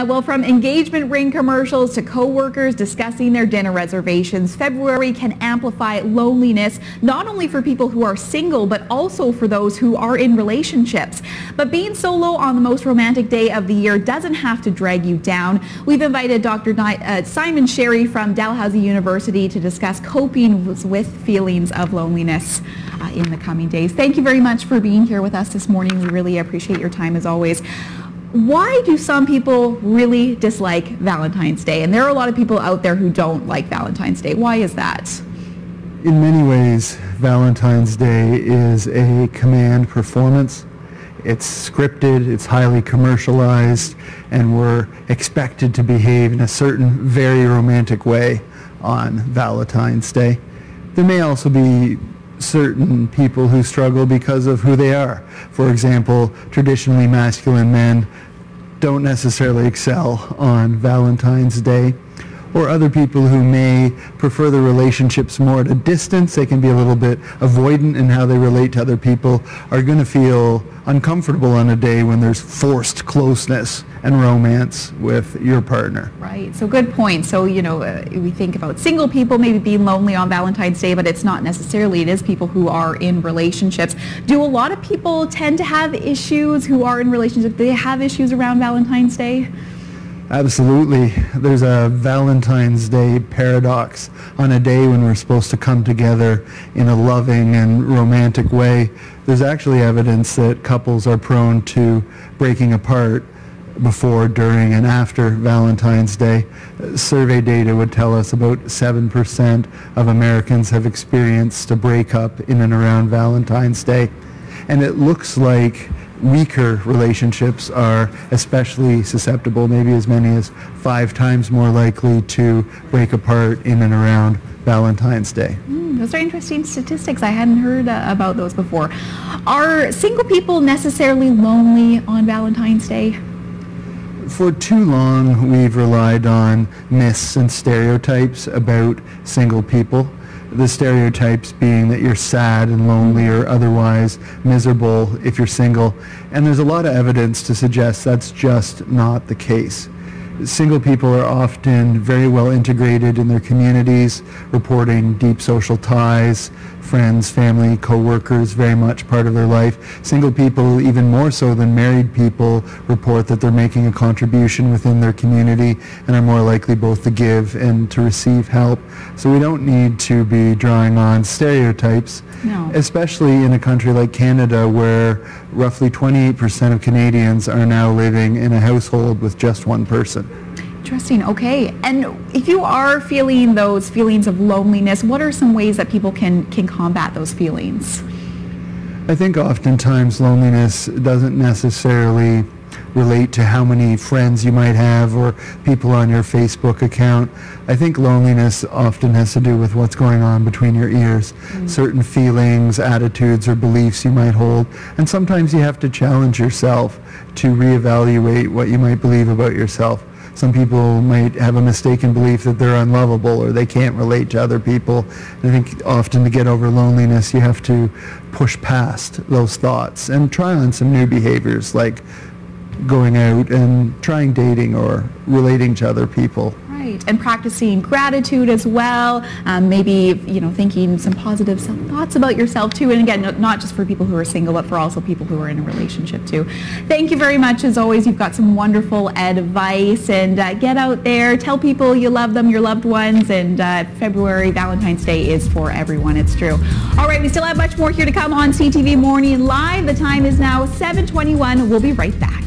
Well, from engagement ring commercials to co-workers discussing their dinner reservations, February can amplify loneliness, not only for people who are single, but also for those who are in relationships. But being solo on the most romantic day of the year doesn't have to drag you down. We've invited Dr. Simon Sherry from Dalhousie University to discuss coping with feelings of loneliness in the coming days. Thank you very much for being here with us this morning. We really appreciate your time as always. Why do some people really dislike Valentine's Day? And there are a lot of people out there who don't like Valentine's Day. Why is that? In many ways, Valentine's Day is a command performance. It's scripted, it's highly commercialized, and we're expected to behave in a certain very romantic way on Valentine's Day. There may also be certain people who struggle because of who they are. For example, traditionally masculine men don't necessarily excel on Valentine's Day, or other people who may prefer the relationships more at a distance. They can be a little bit avoidant in how they relate to other people, are going to feel uncomfortable on a day when there's forced closeness and romance with your partner. Right, so good point. So, you know, we think about single people maybe being lonely on Valentine's Day, but it's not necessarily, it is people who are in relationships. Do a lot of people tend to have issues who are in relationships? Do they have issues around Valentine's Day? Absolutely. There's a Valentine's Day paradox. On a day when we're supposed to come together in a loving and romantic way, there's actually evidence that couples are prone to breaking apart before, during, and after Valentine's Day. Survey data would tell us about 7% of Americans have experienced a breakup in and around Valentine's Day. And it looks like weaker relationships are especially susceptible, maybe as many as 5 times more likely to break apart in and around Valentine's Day. Those are interesting statistics. I hadn't heard about those before. Are single people necessarily lonely on Valentine's Day? For too long, we've relied on myths and stereotypes about single people. The stereotypes being that you're sad and lonely or otherwise miserable if you're single. And there's a lot of evidence to suggest that's just not the case. Single people are often very well integrated in their communities, reporting deep social ties, friends, family, co-workers, very much part of their life. Single people, even more so than married people, report that they're making a contribution within their community and are more likely both to give and to receive help. So we don't need to be drawing on stereotypes, especially in a country like Canada where roughly 28% of Canadians are now living in a household with just one person. Interesting. Okay. And if you are feeling those feelings of loneliness, what are some ways that people can combat those feelings? I think oftentimes loneliness doesn't necessarily relate to how many friends you might have or people on your Facebook account. I think loneliness often has to do with what's going on between your ears, certain feelings, attitudes, or beliefs you might hold. And sometimes you have to challenge yourself to reevaluate what you might believe about yourself. Some people might have a mistaken belief that they're unlovable or they can't relate to other people. And I think often to get over loneliness, you have to push past those thoughts and try on some new behaviors like going out and trying dating or relating to other people. Right, and practicing gratitude as well, maybe, you know, thinking some positive thoughts about yourself too, and again, not just for people who are single, but for also people who are in a relationship too. Thank you very much. As always, you've got some wonderful advice, and get out there, tell people you love them, your loved ones, and February, Valentine's Day is for everyone, it's true. All right, we still have much more here to come on CTV Morning Live. The time is now 7:21. We'll be right back.